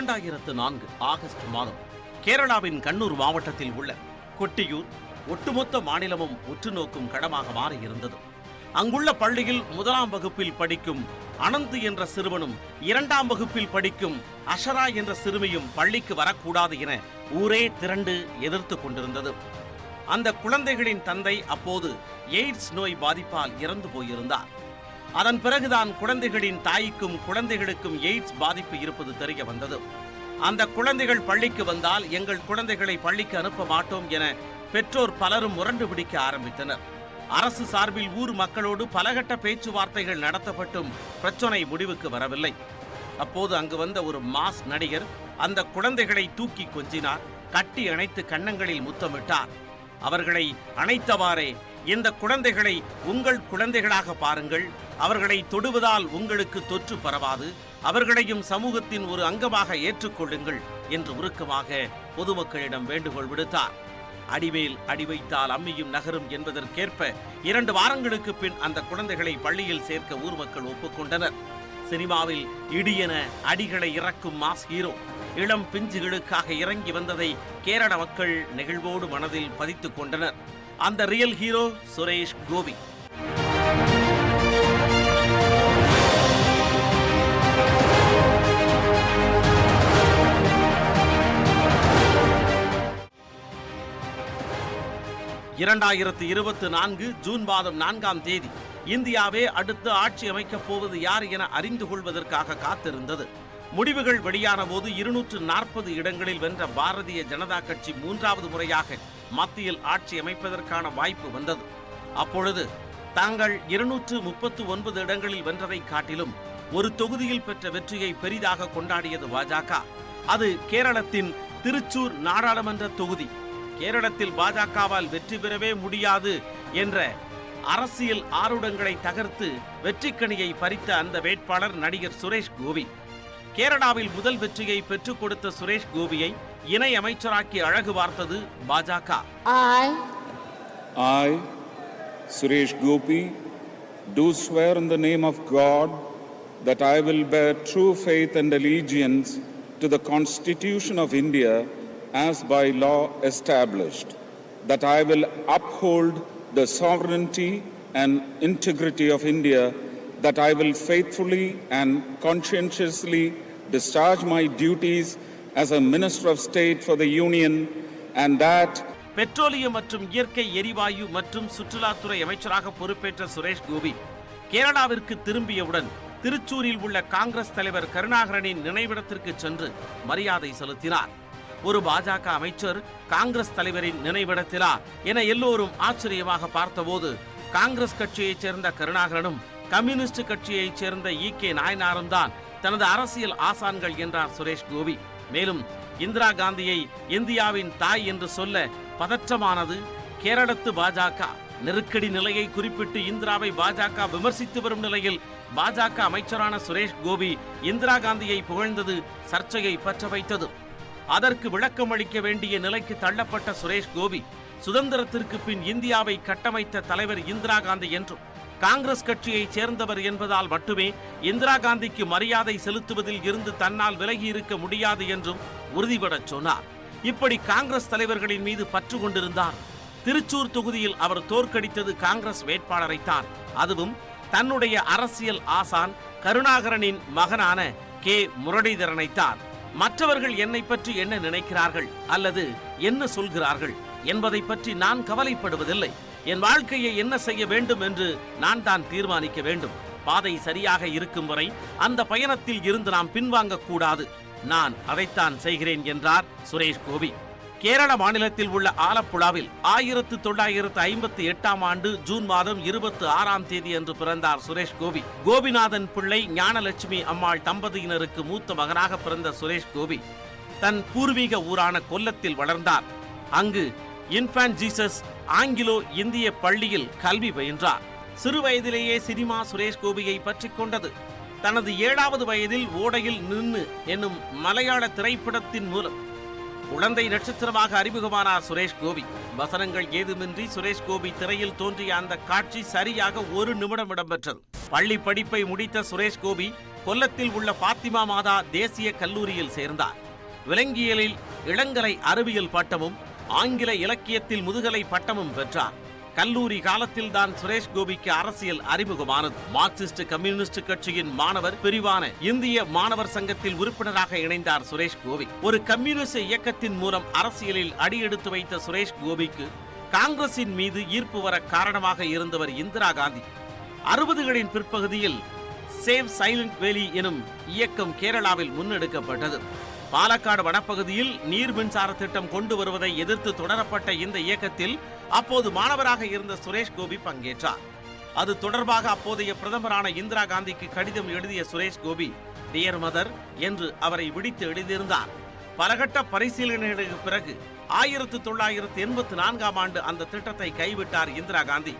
2004 August மாதம் கேரளாவின் கண்ணூர் மாவட்டத்தில் உள்ள கொட்டியூர் ஒட்டுமொத்த மாநிலமும் உற்று நோக்கும் களமாக மாறியிருந்தது. அங்குள்ள பள்ளியில் 1ஆம் வகுப்பில் படிக்கும் அனந்த் என்ற சிறுவனும் 2ஆம் வகுப்பில் படிக்கும் அஷரா என்ற சிறுமியும் பள்ளிக்கு வரக்கூடாது என ஊரே திரண்டு எதிர்த்து கொண்டிருந்தது. அந்த குழந்தைகளின் தந்தை அப்போது எய்ட்ஸ் நோய் பாதிப்பால் இறந்து போயிருந்தார். அதன் பிறகுதான் குழந்தைகளின் தாய்க்கும் குழந்தைகளுக்கும் எய்ட்ஸ் பாதிப்பு இருப்பது தெரிய வந்தது. அந்த குழந்தைகள் பள்ளிக்கு வந்தால் எங்கள் குழந்தைகளை பள்ளிக்கு அனுப்ப மாட்டோம் என பெற்றோர் பலரும் முரண்டு பிடிக்க ஆரம்பித்தனர். அரசு சார்பில் ஊர் மக்களோடு பலகட்ட பேச்சுவார்த்தைகள் நடத்தப்பட்டும் பிரச்சனை முடிவுக்கு வரவில்லை. அப்போது அங்கு வந்த ஒரு மாஸ் நடிகர் அந்த குழந்தைகளை தூக்கி கொஞ்சினார், கட்டி அணைத்து கன்னங்களில் முத்தமிட்டார். அவர்களை அணைத்தவாறே, இந்த குழந்தைகளை உங்கள் குழந்தைகளாக பாருங்கள், அவர்களை தொடுவதால் உங்களுக்கு தொற்று பரவாது, அவர்களையும் சமூகத்தின் ஒரு அங்கமாக ஏற்றுக்கொள்ளுங்கள் என்று உருக்கமாக பொதுமக்களிடம் வேண்டுகோள் விடுத்தார். அடிமேல் அடி வைத்தால் அம்மியும் நகரும் என்பதற்கேற்ப 2 வாரங்களுக்கு பின் அந்த குழந்தைகளை பள்ளியில் சேர்க்க ஊர் மக்கள் ஒப்புக்கொண்டனர். சினிமாவில் இடியென அடிகளை இறக்கும் மாஸ் ஹீரோ இளம் பிஞ்சுகளுக்காக இறங்கி வந்ததை கேரள மக்கள் நெகிழ்வோடு மனதில் பதித்துக் கொண்டனர். அந்த real hero Suresh Gopi. June மாதம் 4ஆம் தேதி இந்தியாவே அடுத்து ஆட்சி அமைக்கப் போவது யார் என அறிந்து கொள்வதற்காக காத்திருந்தது. முடிவுகள் வெளியான போது 240 இடங்களில் வென்ற பாரதிய ஜனதா கட்சி 3வது முறையாக மத்தியில் ஆட்சி அமைப்பதற்கான வாய்ப்பு வந்தது. அப்பொழுது தாங்கள் 239 இடங்களில் வென்றதை காட்டிலும் ஒரு தொகுதியில் பெற்ற வெற்றியை பெரிதாக கொண்டாடியது பாஜக. அது கேரளத்தின் திருச்சூர் நாடாளுமன்ற தொகுதி. கேரளத்தில் பாஜகவால் வெற்றி பெறவே முடியாது என்ற அரசியல் ஆருடங்களை தகர்த்து வெற்றிக்கனியை பறித்த அந்த வேட்பாளர் நடிகர் சுரேஷ் கோபி. கேரளாவில் முதல் வெற்றியை பெற்றுக் கொடுத்த சுரேஷ் கோபியை இணை அமைச்சராக்கி அழகு பார்த்தது பாஜக. I, Suresh Gopi, do swear in the name of God that I will bear true faith and allegiance to the Constitution of India as by law established, that I will uphold the sovereignty and integrity of India, that I will faithfully and conscientiously discharge my duties as a Minister of State for the Union, and that petroleum மற்றும் இயற்கை எரிவாயு மற்றும் சுற்றுலாத்துறை அமைச்சராக பொறுப்பேற்ற சுரேஷ் கோபி கேரளாவிற்கு திரும்பியவுடன் திருச்சூரில் உள்ள காங்கிரஸ் தலைவர் கருணாகரனின் நினைவிடத்திற்கு சென்று மரியாதை செலுத்தினார். ஒரு பாஜக அமைச்சர் காங்கிரஸ் தலைவரின் நினைவிடத்திலா என எல்லோரும் ஆச்சரியமாக பார்த்தபோது காங்கிரஸ் கட்சியைச் சேர்ந்த கருணாகரனும் கம்யூனிஸ்ட் கட்சியைச் சேர்ந்த ஈ.கே. நாயனாரும் தான் தனது அரசியல் ஆசான்கள் என்றார் சுரேஷ் கோபி. மேலும் இந்திரா காந்தியை இந்தியாவின் தாய் என்று சொல்ல பதற்றமானது கேரளத்து பாஜக. நெருக்கடி நிலையை குறிப்பிட்டு இந்திராவை பாஜக விமர்சித்து வரும் நிலையில் பாஜக அமைச்சரான சுரேஷ் கோபி இந்திரா காந்தியை புகழ்ந்தது சர்ச்சையை பற்ற வைத்தது. அதற்கு விளக்கம் அளிக்க வேண்டிய நிலைக்கு தள்ளப்பட்ட சுரேஷ் கோபி சுதந்திரத்திற்கு பின் இந்தியாவை கட்டமைத்த தலைவர் இந்திரா காந்தி என்றும் காங்கிரஸ் கட்சியைச் சேர்ந்தவர் என்பதால் மட்டுமே இந்திரா காந்திக்கு மரியாதை செலுத்துவதில் இருந்து தன்னால் விலகி இருக்க முடியாது என்றும் உறுதிபடச் சொன்னார். இப்படி காங்கிரஸ் தலைவர்களின் மீது பற்று கொண்டிருந்தார். திருச்சூர் தொகுதியில் அவர் தோற்கடித்தது காங்கிரஸ் வேட்பாளரைத்தான். அதுவும் தன்னுடைய அரசியல் ஆசான் கருணாகரனின் மகனான கே. முரளிதரனைத்தான். மற்றவர்கள் என்னை பற்றி என்ன நினைக்கிறார்கள் அல்லது என்ன சொல்கிறார்கள் என்பதை பற்றி நான் கவலைப்படுவதில்லை. என் வாழ்க்கையை என்ன செய்ய வேண்டும் என்று நான் தான் தீர்மானிக்க வேண்டும். பாதை சரியாக இருக்கும் வரை அந்த பயணத்தில் இருந்து நாம் பின்வாங்க கூடாது. நான் அதைத்தான் செய்கிறேன் என்றார் சுரேஷ் கோபி. கேரள மாநிலத்தில் உள்ள ஆலப்புழாவில் 1958ஆம் ஆண்டு ஜூன் மாதம் 26ஆம் தேதி அன்று பிறந்தார் சுரேஷ் கோபி. கோபிநாதன் பிள்ளை ஞானலட்சுமி அம்மாள் தம்பதியினருக்கு மூத்த மகனாக பிறந்த சுரேஷ் கோபி தன் பூர்வீக ஊரான கொல்லத்தில் வளர்ந்தார். அங்கு இன்ஃபன்ட் ஜீசஸ் ஆங்கிலோ இந்திய பள்ளியில் கல்வி பயின்றார். சிறு வயதிலேயே சினிமா சுரேஷ் கோபியை பற்றிக் கொண்டது. தனது 7வது வயதில் ஓடையில் நின்னு என்னும் மலையாள திரைப்படத்தின் மூலம் குழந்தை நட்சத்திரமாக அறிமுகமானார் சுரேஷ் கோபி. வசனங்கள் ஏதுமின்றி சுரேஷ் கோபி திரையில் தோன்றிய அந்த காட்சி சரியாக 1 நிமிடம் இடம்பெற்றது. பள்ளி படிப்பை முடித்த சுரேஷ் கோபி கொல்லத்தில் உள்ள பாத்திமா மாதா தேசிய கல்லூரியில் சேர்ந்தார். விலங்கியலில் இளங்கலை அறிவியல் பட்டமும் ஆங்கில இலக்கியத்தில் முதுகலை பட்டமும் பெற்றார். கல்லூரி காலத்தில் தான் சுரேஷ் கோபிக்கு அரசியல் அறிமுகமானது. மார்க்சிஸ்ட் கம்யூனிஸ்ட் கட்சியின் மாணவர் பிரிவான இந்திய மாணவர் சங்கத்தில் உறுப்பினராக இணைந்தார் சுரேஷ் கோபி. ஒரு கம்யூனிஸ்ட் இயக்கத்தின் மூலம் அரசியலில் அடியெடுத்து வைத்த சுரேஷ் கோபிக்கு காங்கிரசின் மீது ஈர்ப்பு வர காரணமாக இருந்தவர் இந்திரா காந்தி. 60களின் பிற்பகுதியில் சேவ் சைலண்ட் வேலி எனும் இயக்கம் கேரளாவில் முன்னெடுக்கப்பட்டது. பாலக்காடு வனப்பகுதியில் நீர் மின்சார திட்டம் கொண்டு வருவதை எதிர்த்து தொடரப்பட்ட இந்த இயக்கத்தில் அப்போது மாணவராக இருந்த சுரேஷ் கோபி பங்கேற்றார். அது தொடர்பாக அப்போதைய பிரதமரான இந்திரா காந்திக்கு கடிதம் எழுதிய சுரேஷ் கோபி டியர் மதர் என்று அவரை விடுத்து எழுதியிருந்தார். பலகட்ட பரிசீலனைகளுக்கு பிறகு 1984ஆம் ஆண்டு அந்த திட்டத்தை கைவிட்டார் இந்திரா காந்தி.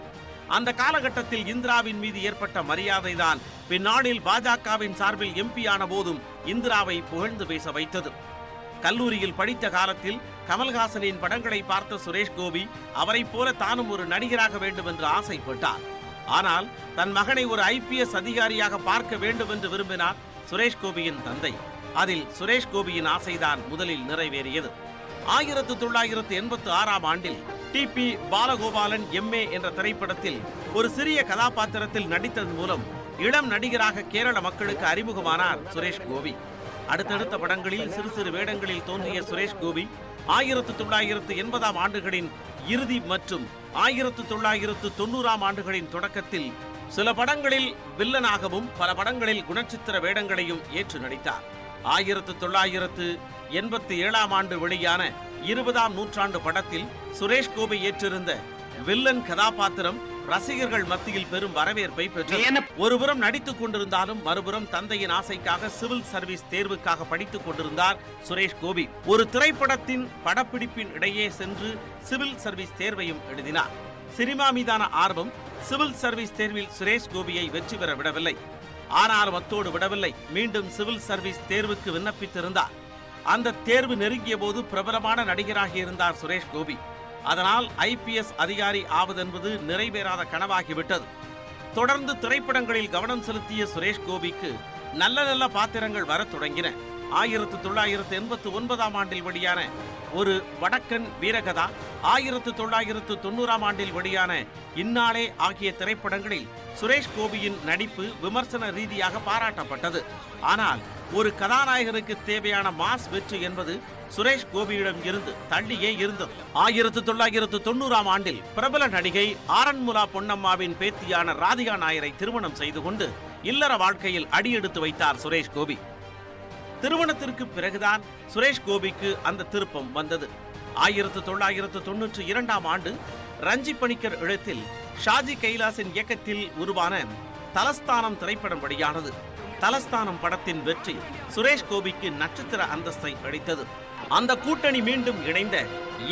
அந்த காலகட்டத்தில் இந்திராவின் மீது ஏற்பட்ட மரியாதைதான் பின்னாளில் பாஜகவின் சார்பில் எம்பி ஆன போதும் இந்திராவை புகழ்ந்து பேச வைத்தது. கல்லூரியில் படித்த காலத்தில் கமல்ஹாசனின் படங்களை பார்த்த சுரேஷ் கோபி அவரைப் போல தானும் ஒரு நடிகராக வேண்டும் என்று ஆசைப்பட்டார். ஆனால் தன் மகனை ஒரு IPS அதிகாரியாக பார்க்க வேண்டும் என்று விரும்பினார் சுரேஷ் கோபியின் தந்தை. அதில் சுரேஷ் கோபியின் ஆசைதான் முதலில் நிறைவேறியது. 1986ஆம் ஆண்டில் TP பாலகோபாலன் MA என்ற திரைப்படத்தில் ஒரு சிறிய கதாபாத்திரத்தில் நடித்ததன் மூலம் இளம் நடிகராக கேரள மக்களுக்கு அறிமுகமானார் சுரேஷ் கோபி. அடுத்தடுத்த படங்களில் சிறு சிறு வேடங்களில் தோன்றிய சுரேஷ் கோபி 1980ஆம் ஆண்டுகளின் இறுதி மற்றும் 1990ஆம் ஆண்டுகளின் தொடக்கத்தில் சில படங்களில் வில்லனாகவும் பல படங்களில் குணச்சித்திர வேடங்களையும் ஏற்று நடித்தார். 1987ஆம் ஆண்டு வெளியான 20ஆம் நூற்றாண்டு படத்தில் சுரேஷ் கோபி ஏற்றிருந்த வில்லன் கதாபாத்திரம் ரசிகர்கள் மத்தியில் பெரும் வரவேற்பை பெற்றது. ஒருபுறம் நடித்துக் கொண்டிருந்தாலும் மறுபுறம் தந்தையின் ஆசைக்காக சிவில் சர்வீஸ் தேர்வுக்காக படித்துக் கொண்டிருந்தார் சுரேஷ் கோபி. ஒரு திரைப்படத்தின் படப்பிடிப்பின் இடையே சென்று சிவில் சர்வீஸ் தேர்வையும் எழுதினார். சினிமா மீதான ஆர்வம் சிவில் சர்வீஸ் தேர்வில் சுரேஷ் கோபியை வெற்றி பெற விடவில்லை. ஆனாலும் அத்தோடு விடவில்லை, மீண்டும் சிவில் சர்வீஸ் தேர்வுக்கு விண்ணப்பித்திருந்தார். அந்த தேர்வு நெருங்கிய போது பிரபலமான நடிகராக இருந்தார் சுரேஷ் கோபி. அதனால் IPS அதிகாரி ஆவதென்பது நிறைவேறாத கனவாகிவிட்டது. தொடர்ந்து திரைப்படங்களில் கவனம் செலுத்திய சுரேஷ் கோபிக்கு நல்ல நல்ல பாத்திரங்கள் வரத் தொடங்கின. 1989ஆம் ஆண்டில் வெளியான ஒரு வடக்கன் வீரகதா, 1990ஆம் ஆண்டில் வெளியான இந்நாளே ஆகிய திரைப்படங்களில் சுரேஷ் கோபியின் நடிப்பு விமர்சன ரீதியாக பாராட்டப்பட்டது. ஆனால் ஒரு கதாநாயகனுக்கு தேவையான மாஸ் வெற்றி என்பது சுரேஷ் கோபியிடம் இருந்து தள்ளியே இருந்தது. 1990ஆம் ஆண்டில் பிரபல நடிகை ஆரன்முலா பொன்னம்மாவின் பேத்தியான ராதிகா நாயரை திருமணம் செய்து கொண்டு இல்லற வாழ்க்கையில் அடியெடுத்து வைத்தார் சுரேஷ் கோபி. திருமணத்திற்கு பிறகுதான் சுரேஷ் கோபிக்கு அந்த திருப்பம் வந்தது. 1992ஆம் ஆண்டு ரஞ்சி பணிக்கர் எழுத்தில் ஷாஜி கைலாசின் இயக்கத்தில் உருவான தலஸ்தானம் திரைப்படம் வெளியானது. தலஸ்தானம் படத்தின் வெற்றி சுரேஷ் கோபிக்கு நட்சத்திர அந்தஸ்தை அளித்தது. அந்த கூட்டணி மீண்டும் இணைந்த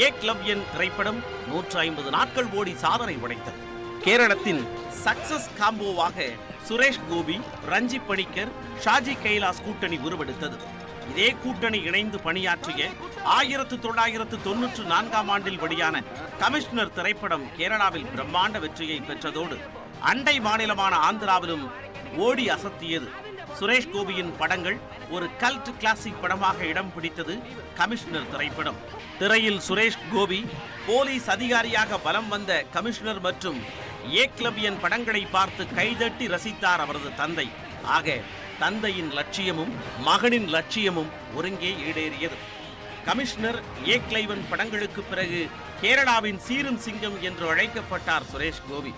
ஏக்லவ்யன் திரைப்படம் 150 நாட்கள் ஓடி சாதனை படைத்தது. கேரளத்தின் சக்சஸ் காம்போவாக சுரேஷ் கோபி, ரஞ்சி பணிக்கர், ஷாஜி கைலாஸ் கூட்டணி உருவெடுத்தது. இதே கூட்டணி இணைந்து பணியாற்றிய 1994ஆம் ஆண்டில் வெளியான கமிஷனர் திரைப்படம் கேரளாவில் பிரம்மாண்ட வெற்றியை பெற்றதோடு அண்டை மாநிலமான ஆந்திராவிலும் ஓடி அசத்தியது. சுரேஷ் கோபியின் படங்கள் ஒரு கல்ட் கிளாசிக் படமாக இடம் பிடித்தது கமிஷனர் திரைப்படம். திரையில் சுரேஷ் கோபி போலீஸ் அதிகாரியாக வலம் வந்த கமிஷனர் மற்றும் ஏக்லவ்யன் படங்களை பார்த்து கைதட்டி ரசித்தார் அவரது தந்தை. ஆக தந்தையின் லட்சியமும் மகனின் லட்சியமும் ஒருங்கே ஈடேறியது. கமிஷனர், ஏக்லைவன் படங்களுக்கு பிறகு கேரளாவின் சீரும் சிங்கம் என்று அழைக்கப்பட்டார் சுரேஷ் கோபி.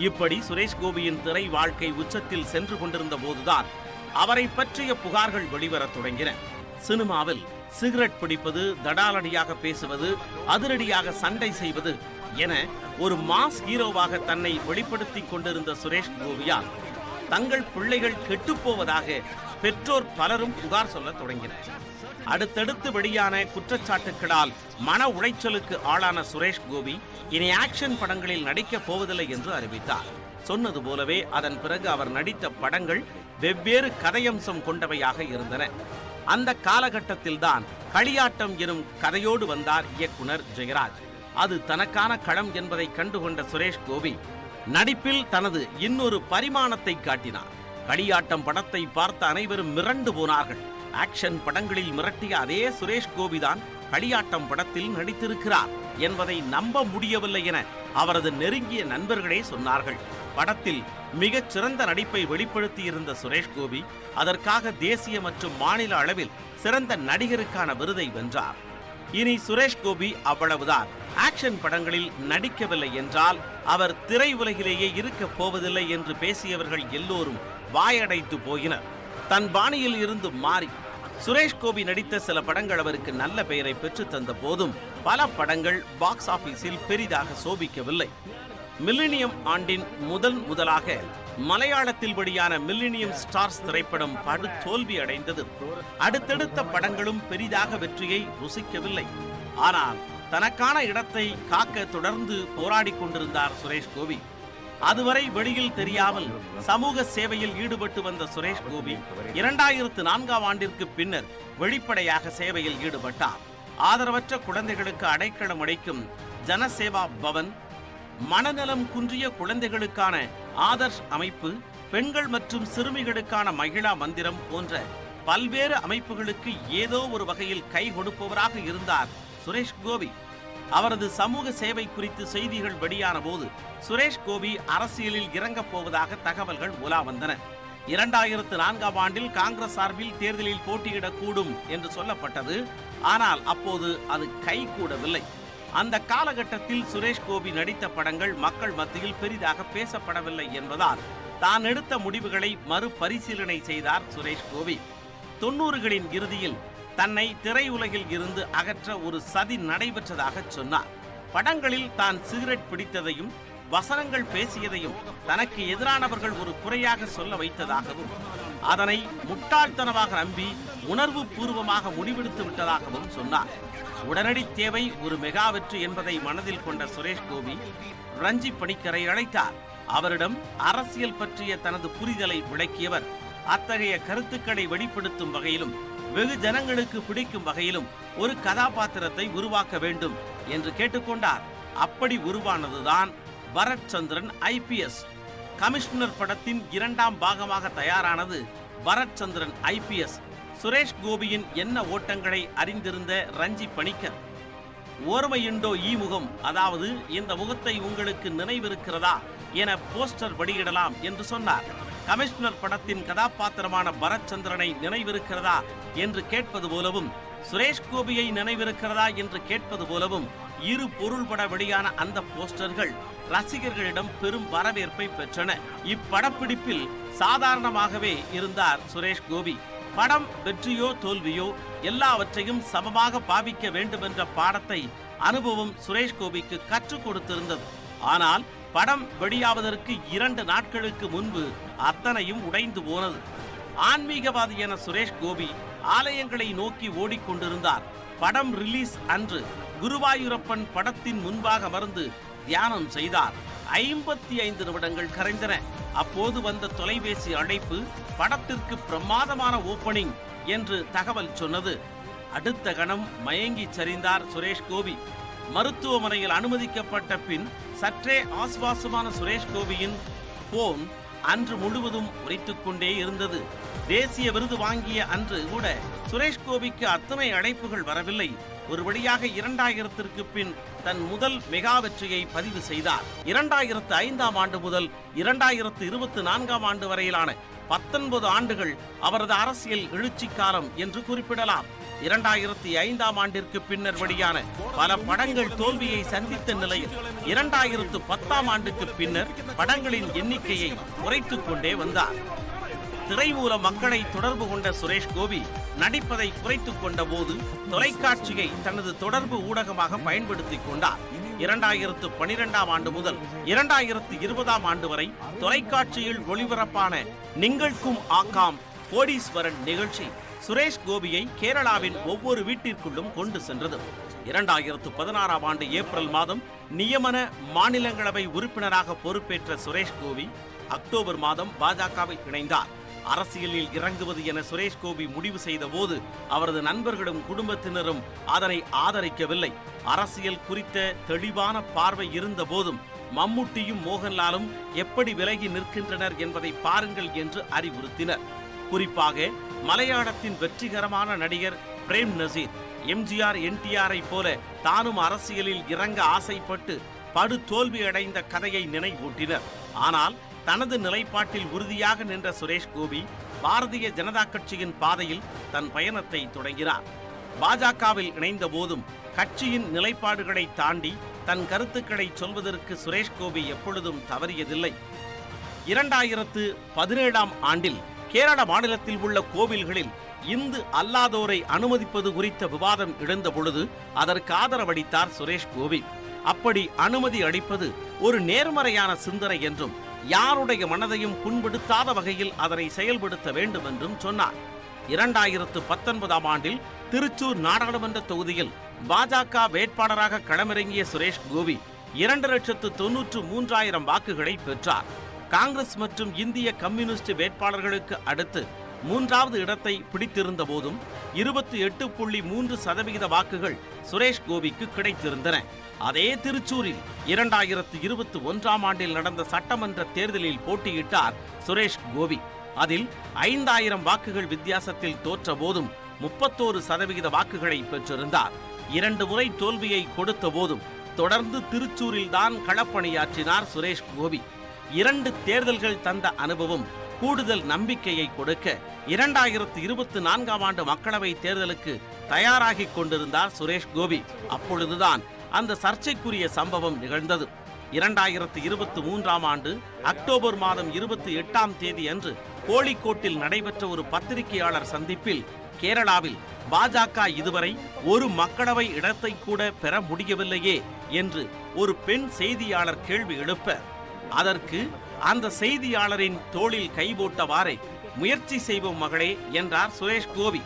இப்படி சுரேஷ் கோபியின் திரை வாழ்க்கை உச்சத்தில் சென்று கொண்டிருந்த போதுதான் அவரை பற்றிய புகார்கள் வெளிவரத் தொடங்கின. சினிமாவில் சிகரெட் பிடிப்பது, தடாலடியாக பேசுவது, அதிரடியாக சண்டை செய்வது என ஒரு மாஸ் ஹீரோவாக தன்னை வெளிப்படுத்திக் கொண்டிருந்த சுரேஷ் கோபியால் தங்கள் பிள்ளைகள் கெட்டுப்போவதாக பெற்றோர் பலரும் புகார் சொல்ல தொடங்கினர். அடுத்தடுத்து வெளியான குற்றச்சாட்டுகளால் மன உளைச்சலுக்கு ஆளான சுரேஷ் கோபி இனி ஆக்ஷன் படங்களில் நடிக்கப் போவதில்லை என்று அறிவித்தார். சொன்னது போலவே அதன் பிறகு அவர் நடித்த படங்கள் வெவ்வேறு கதையம்சம் கொண்டவையாக இருந்தன. அந்த காலகட்டத்தில்தான் களியாட்டம் எனும் கதையோடு வந்தார் இயக்குனர் ஜெயராஜ். அது தனக்கான களம் என்பதை கண்டுகொண்ட சுரேஷ் கோபி நடிப்பில் தனது இன்னொரு பரிமாணத்தை காட்டினார். களியாட்டம் படத்தை பார்த்த அனைவரும் மிரண்டு போனார்கள். ஆக்ஷன் படங்களில் மிரட்டிய அதே சுரேஷ் கோபிதான் களியாட்டம் படத்தில் நடித்திருக்கிறார் என்பதை நம்ப முடியவில்லை என அவரது நெருங்கிய நண்பர்களே சொன்னார்கள். படத்தில் மிகச் சிறந்த நடிப்பை வெளிப்படுத்தியிருந்த சுரேஷ் கோபி அதற்காக தேசிய மற்றும் மாநில அளவில் சிறந்த நடிகருக்கான விருதை வென்றார். இனி சுரேஷ் கோபி அவ்வளவுதான், ஆக்ஷன் படங்களில் நடிக்கவில்லை என்றால் அவர் திரையுலகிலேயே இருக்கப் போவதில்லை என்று பேசியவர்கள் எல்லோரும் வாயடைத்து போயினர். தன் பாணியில் இருந்து மாறி சுரேஷ் கோபி நடித்த சில படங்கள் அவருக்கு நல்ல பெயரை பெற்று தந்த போதும் பல படங்கள் பாக்ஸ் ஆபீஸில் பெரிதாக சோபிக்கவில்லை. மில்லினியம் ஆண்டின் முதலாக மலையாளத்தில் வெளியான மில்லினியம் ஸ்டார்ஸ் திரைப்படம் படு தோல்வி அடைந்தது. அடுத்தடுத்த படங்களும் பெரிதாக வெற்றியை ருசிக்கவில்லை. ஆனால் தனக்கான இடத்தை காக்க தொடர்ந்து போராடி கொண்டிருந்தார் சுரேஷ் கோபி. அதுவரை வெளியில் தெரியாமல் சமூக சேவையில் ஈடுபட்டு வந்த சுரேஷ் கோபி 2004 ஆண்டிற்கு பின்னர் வெளிப்படையாக சேவையில் ஈடுபட்டார். ஆதரவற்ற குழந்தைகளுக்கு அடைக்கலம் அளிக்கும் ஜனசேவா பவன், மனநலம் குன்றிய குழந்தைகளுக்கான ஆதர்ஷ் அமைப்பு, பெண்கள் மற்றும் சிறுமிகளுக்கான மகிழா மந்திரம் போன்ற பல்வேறு அமைப்புகளுக்கு ஏதோ ஒரு வகையில் கை கொடுப்பவராக இருந்தார் சுரேஷ் கோபி. அவரது சமூக சேவை குறித்து செய்திகள் வெளியான போது சுரேஷ் கோபி அரசியலில் இறங்கப் போவதாக தகவல்கள் உலா வந்தன. 2004 ஆண்டில் காங்கிரஸ் சார்பில் தேர்தலில் போட்டியிடக்கூடும் என்று சொல்லப்பட்டது. ஆனால் அப்போது அது கைகூடவில்லை. அந்த காலகட்டத்தில் சுரேஷ் கோபி நடித்த படங்கள் மக்கள் மத்தியில் பெரிதாக பேசப்படவில்லை என்பதால் தான் எடுத்த முடிவுகளை மறுபரிசீலனை செய்தார் சுரேஷ் கோபி. 90களின் இறுதியில் தன்னை திரையுலகில் இருந்து அகற்ற ஒரு சதி நடைபெற்றதாக சொன்னார். படங்களில் தான் சிகரெட் பிடித்ததையும் வசனங்கள் பேசியதையும் தனக்கு எதிரானவர்கள் ஒரு குறையாக சொல்ல வைத்ததாகவும், அதனை முட்டாள்தனமாக நம்பி உணர்வு பூர்வமாக முடிவெடுத்து விட்டதாகவும் சொன்னார். உடனடி தேவை ஒரு மெகா வெற்றி என்பதை மனதில் கொண்ட சுரேஷ் கோபி ரஞ்சி பணிக்கரை அழைத்தார். அவரிடம் அரசியல் பற்றிய தனது புரிதலை விளக்கியவர் அத்தகைய கருத்துக்களை வெளிப்படுத்தும் வகையிலும் வெகு ஜனங்களுக்கு பிடிக்கும் வகையிலும் ஒரு கதாபாத்திரத்தை உருவாக்க வேண்டும் என்று கேட்டுக்கொண்டார். அப்படி உருவானதுதான் பரத் சந்திரன் IPS. கமிஷனர் படத்தின் 2ஆம் பாகமாக தயாரானது பரத் சந்திரன் IPS. சுரேஷ் கோபியின் என்ன ஓட்டங்களை அறிந்திருந்த ரஞ்சி பணிக்கர், ஓர்மையுண்டோ முகம், அதாவது இந்த முகத்தை உங்களுக்கு நினைவிருக்கிறதா என போஸ்டர் வெளியிடலாம் என்று சொன்னார். கமிஷனர் படத்தின் கதாபாத்திரமான பரத் சந்திரனை நினைவிருக்கிறதா என்று கேட்பது போலவும், சுரேஷ் கோபியை நினைவிருக்கிறதா என்று கேட்பது போலவும் இரு பொருள்பட வெளியான அந்த போஸ்டர்கள் ரசிகர்களிடம் பெரும் வரவேற்பை பெற்றன. இப்படப்பிடிப்பில் சாதாரணமாகவே இருந்தார் சுரேஷ் கோபி. படம் வெற்றியோ தோல்வியோ எல்லாவற்றையும் சமமாக பாவிக்க வேண்டும் என்ற பாடத்தை அனுபவம் சுரேஷ் கோபிக்கு கற்றுக் கொடுத்திருந்தது. ஆனால் படம் வெளியாவதற்கு 2 நாட்களுக்கு முன்பு அத்தனையும் உடைந்து போனது. ஆன்மீகவாதி என சுரேஷ் கோபி ஆலயங்களை நோக்கி ஓடிக்கொண்டிருந்தார். படம் ரிலீஸ் அன்று குருவாயூரப்பன் படத்தின் முன்பாக அமர்ந்து தியானம் செய்தார். 55 நிமிடங்கள் கரைந்தன. அப்போது வந்த தொலைபேசி அழைப்பு படத்திற்கு பிரமாதமான ஓப்பனிங் என்று தகவல் சொன்னது. அடுத்த கணம் மயங்கி சரிந்தார் சுரேஷ் கோபி. மருத்துவமனையில் அனுமதிக்கப்பட்ட பின் சற்றே ஆசுவாசமான சுரேஷ் கோபியின் போன் அன்று முழுவதும் உரைத்துக் கொண்டே இருந்தது. தேசிய விருது வாங்கிய அன்று கூட சுரேஷ் கோபிக்கு அத்தனை அழைப்புகள் வரவில்லை. ஒரு வழியாக 2000ற்கு பின் தன் முதல் மெகா வெற்றியை பதிவு செய்தார். 2005ஆம் ஆண்டு முதல் 2024ஆம் ஆண்டு வரையிலான 19 ஆண்டுகள் அவரது அரசியல் எழுச்சி காலம் என்று குறிப்பிடலாம். 2005ஆம் ஆண்டிற்கு பின்னர் வெளியான பல படங்கள் தோல்வியை சந்தித்த நிலையில் 2010ஆம் ஆண்டுக்கு பின்னர் படங்களின் எண்ணிக்கையை குறைத்துக் கொண்டே வந்தார். திரை மூலம் மக்களை தொடர்பு கொண்ட சுரேஷ் கோபி நடிப்பதை குறைத்துக் கொண்ட போது தொலைக்காட்சியை தனது தொடர்பு ஊடகமாக பயன்படுத்திக் கொண்டார். 2012ஆம் ஆண்டு முதல் 2020ஆம் ஆண்டு வரை தொலைக்காட்சியில் ஒளிபரப்பான நிகழ்க்கும் ஆக்காம் கோடீஸ்வரன் நிகழ்ச்சி சுரேஷ் கோபியை கேரளாவின் ஒவ்வொரு வீட்டிற்குள்ளும் கொண்டு சென்றது. 2016ஆம் ஆண்டு ஏப்ரல் மாதம் நியமன மாநிலங்களவை உறுப்பினராக பொறுப்பேற்ற சுரேஷ் கோபி அக்டோபர் மாதம் பாஜகவில் இணைந்தார். அரசியலில் இறங்குவது என சுரேஷ் கோபி முடிவு செய்த போது அவரது நண்பர்களும் குடும்பத்தினரும் அதனை ஆதரிக்கவில்லை. அரசியல் குறித்த தெளிவான பார்வை இருந்த போதும் மம்முட்டியும் மோகன்லாலும் எப்படி விலகி நிற்கின்றனர் என்பதை பாருங்கள் என்று அறிவுறுத்தினர். குறிப்பாக மலையாளத்தின் வெற்றிகரமான நடிகர் பிரேம் நசீர் எம்ஜிஆர் என்டிஆரை போல தானும் அரசியலில் இறங்க ஆசைப்பட்டு படு தோல்வி அடைந்த கதையை நினைவூட்டினர். ஆனால் தனது நிலைப்பாட்டில் உறுதியாக நின்ற சுரேஷ் கோபி பாரதிய ஜனதா கட்சியின் பாதையில் தன் பயணத்தை தொடங்கினார். பாஜகவில் இணைந்த போதும் கட்சியின் நிலைப்பாடுகளை தாண்டி தன் கருத்துக்களை சொல்வதற்கு சுரேஷ் கோபி எப்பொழுதும் தவறியதில்லை. 2017ஆம் ஆண்டில் கேரள மாநிலத்தில் உள்ள கோவில்களில் இந்து அல்லாதோரை அனுமதிப்பது குறித்த விவாதம் எழுந்த பொழுது அதற்கு ஆதரவளித்தார் சுரேஷ் கோபி. அப்படி அனுமதி அளிப்பது ஒரு நேர்மறையான சிந்தனை என்றும் யாருடைய மனதையும் புண்படுத்தாத வகையில் அதனை செயல்படுத்த வேண்டும் என்றும் சொன்னார். 2019ஆம் ஆண்டில் திருச்சூர் நாடாளுமன்ற தொகுதியில் பாஜக வேட்பாளராக களமிறங்கிய சுரேஷ் கோபி 2,93,000 வாக்குகளை பெற்றார். காங்கிரஸ் மற்றும் இந்திய கம்யூனிஸ்ட் வேட்பாளர்களுக்கு அடுத்து 3வது இடத்தை பிடித்திருந்த போதும் 28.3% வாக்குகள் சுரேஷ் கோபிக்கு கிடைத்திருந்தன. அதே திருச்சூரில் 2021ஆம் ஆண்டில் நடந்த சட்டமன்ற தேர்தலில் போட்டியிட்டார் சுரேஷ் கோபி. அதில் 5,000 வாக்குகள் வித்தியாசத்தில் தோற்ற போதும் 31% வாக்குகளை பெற்றிருந்தார். 2 முறை தோல்வியை கொடுத்த போதும் தொடர்ந்து திருச்சூரில் தான் களப்பணியாற்றினார் சுரேஷ் கோபி. 2 தேர்தல்கள் தந்த அனுபவம் கூடுதல் நம்பிக்கையை கொடுக்க 2024ஆம் ஆண்டு மக்களவை தேர்தலுக்கு தயாராகிக் கொண்டிருந்தார் சுரேஷ் கோபி. அப்பொழுதுதான் அந்த சர்ச்சைக்குரிய சம்பவம் நிகழ்ந்தது. 2023ஆம் ஆண்டு அக்டோபர் மாதம் 28ஆம் தேதி அன்று கோழிக்கோட்டில் நடைபெற்ற ஒரு பத்திரிகையாளர் சந்திப்பில் கேரளாவில் பாஜக இதுவரை ஒரு மக்களவை இடத்தை கூட பெற முடியவில்லையே என்று ஒரு பெண் செய்தியாளர் கேள்வி எழுப்ப அதற்கு அந்த செய்தியாளரின் தோளில் கை போட்டவாறே முயற்சி செய்வோம் மகளே என்றார் சுரேஷ் கோபி.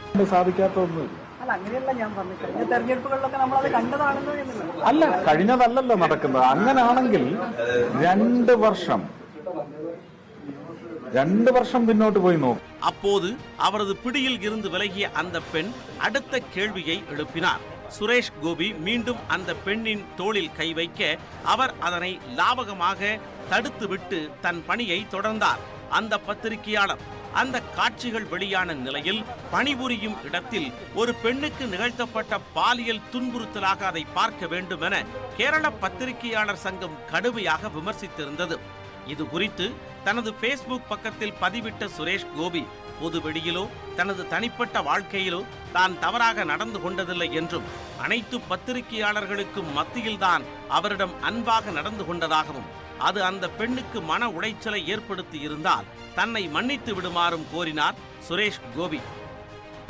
അല്ല കഴിഞ്ഞതല്ലല്ലോ നടക്കുന്നത്. അങ്ങനാണെങ്കിൽ 2 വർഷം പിന്നോട്ട് പോയി നോക്കും. அப்போது அவரது பிடியில் இருந்து விலகிய அந்த பெண் அடுத்த கேள்வியை எழுப்பினார். சுரேஷ் கோபி மீண்டும் அந்த பெண்ணின் தோளில் கை வைக்க அவர் அதனை லாபகமாக தடுத்துவிட்டு தன் பணியை தொடர்ந்தார். அந்த பத்திரிகையாளர் அந்த காட்சிகள் வெளியான நிலையில் பணிபுரியும் இடத்தில் ஒரு பெண்ணுக்கு நிகழ்த்தப்பட்ட பாலியல் துன்புறுத்தலாக அதை பார்க்க வேண்டும் என கேரள பத்திரிகையாளர் சங்கம் கடுமையாக விமர்சித்திருந்தது. இது குறித்து தனது பேஸ்புக் பக்கத்தில் பதிவிட்ட சுரேஷ் கோபி பொதுவெளியிலோ தனது தனிப்பட்ட வாழ்க்கையிலோ தான் தவறாக நடந்து கொண்டதில்லை என்றும் அனைத்து பத்திரிகையாளர்களுக்கும் மத்தியில்தான் அவரிடம் அன்பாக நடந்து கொண்டதாகவும் அது அந்த பெண்ணுக்கு மன உளைச்சலை ஏற்படுத்தி இருந்தால் தன்னை மன்னித்து விடுமாறும் கோரினார் சுரேஷ் கோபி.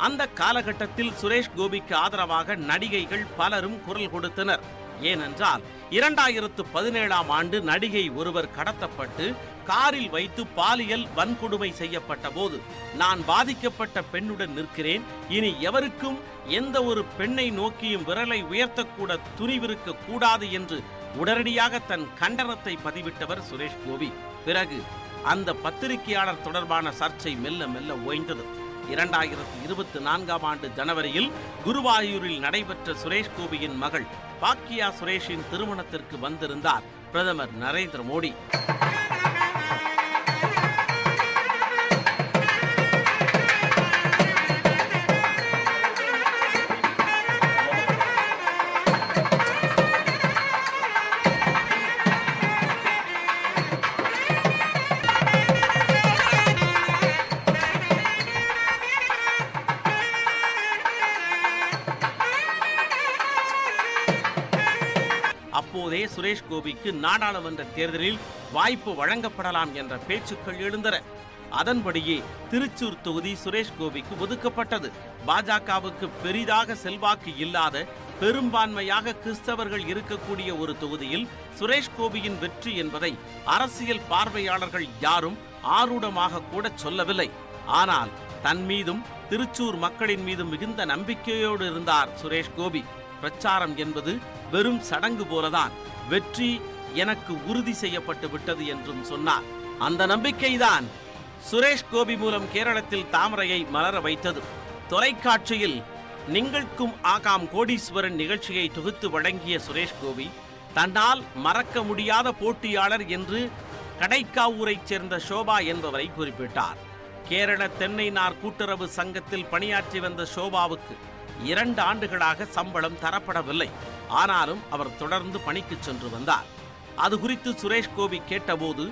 அந்த காலகட்டத்தில் சுரேஷ் கோபிக்கு ஆதரவாக நடிகைகள் பலரும் குரல் கொடுத்தனர். ஏனென்றால் 2017ஆம் ஆண்டு நடிகை ஒருவர் கடத்தப்பட்டு காரில் வைத்து பாலியல் வன்கொடுமை செய்யப்பட்ட போது நான் பாதிக்கப்பட்ட பெண்ணுடன் நிற்கிறேன், இனி எவருக்கும் எந்த ஒரு பெண்ணை நோக்கியும் விரலை உயர்த்தக்கூட துணிவிருக்க கூடாது என்று உடனடியாக தன் கண்டனத்தை பதிவிட்டவர் சுரேஷ் கோபி. பிறகு அந்த பத்திரிகையாளர் தொடர்பான சர்ச்சை மெல்ல மெல்ல ஓய்ந்தது. 2024ஆம் ஆண்டு ஜனவரியில் குருவாயூரில் நடைபெற்ற சுரேஷ் கோபியின் மகள் பாக்கியா சுரேஷின் திருமணத்திற்கு வந்திருந்தார் பிரதமர் நரேந்திர மோடி. அப்போதே சுரேஷ் கோபிக்கு நாடாளுமன்ற தேர்தலில் வாய்ப்பு வழங்கப்படலாம் என்ற பேச்சுக்கள் எழுந்தன. அதன்படியே திருச்சூர் தொகுதி சுரேஷ் கோபிக்கு ஒதுக்கப்பட்டது. பாஜகவுக்கு பெரிதாக செல்வாக்கு இல்லாத பெரும்பான்மையாக கிறிஸ்தவர்கள் இருக்கக்கூடிய ஒரு தொகுதியில் சுரேஷ் கோபியின் வெற்றி என்பதை அரசியல் பார்வையாளர்கள் யாரும் ஆரூடமாக கூட சொல்லவில்லை. ஆனால் தன் மீதும் திருச்சூர் மக்களின் மீதும் மிகுந்த நம்பிக்கையோடு இருந்தார் சுரேஷ் கோபி. பிரச்சாரம் என்பது வெறும் சடங்கு போலதான், வெற்றி எனக்கு உறுதி செய்யப்பட்டு விட்டது என்றும் சொன்னார். அந்த நம்பிக்கைதான் சுரேஷ் கோபி மூலம் கேரளத்தில் தாமரையை மலர வைத்தது. தொலைக்காட்சியில் நிகழ்க்கும் ஆகாம் கோடீஸ்வரன் நிகழ்ச்சியை தொகுத்து வழங்கிய சுரேஷ் கோபி தன்னால் மறக்க முடியாத போட்டியாளர் என்று கடைக்காவூரைச் சேர்ந்த சோபா என்பவரை குறிப்பிட்டார். கேரள தென்னை நார் கூட்டுறவு சங்கத்தில் பணியாற்றி வந்த சோபாவுக்கு 2 ஆண்டுகளாக சம்பளம் தரப்படவில்லை. ஆனாலும் அவர் தொடர்ந்து பணிக்கு சென்று வந்தார். அது குறித்து சுரேஷ் கோபி கேட்டபோது,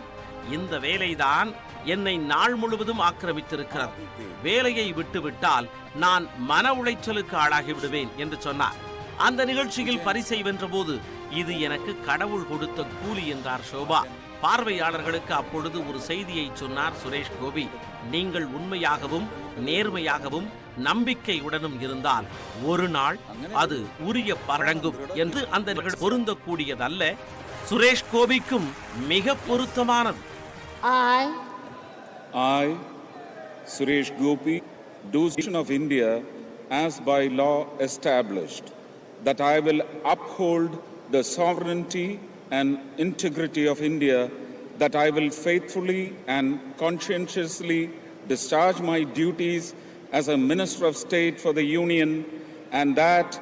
இந்த வேலைதான் என்னை நாள் முழுவதும் ஆக்கிரமித்திருக்கிறது. வேலையை விட்டுவிட்டால் நான் மன உளைச்சலுக்கு ஆளாகி விடுவேன் என்று சொன்னார். அந்த நிகழ்ச்சியில் பரிசை வென்றபோது, இது எனக்கு கடவுள் கொடுத்த கூலி என்றார் சோபா. பார்வையாளர்களுக்கு அப்பொழுது ஒரு செய்தியை சொன்னார் சுரேஷ் கோபி. நீங்கள் உண்மையாகவும் நேர்மையாகவும் நம்பிக்கையுடனும் இருந்தால் ஒரு நாள் அது உரிய பலனளிக்கும் என்று அந்த நிகழ்ச்சி பொருந்தக்கூடியதல்ல, சுரேஷ் கோபிக்கும் மிக பொருத்தமானது. I, Suresh Gopi, do of India as by law established, that I will uphold the sovereignty and integrity of India, that I will faithfully and conscientiously discharge my duties as a Minister of State for the Union, and that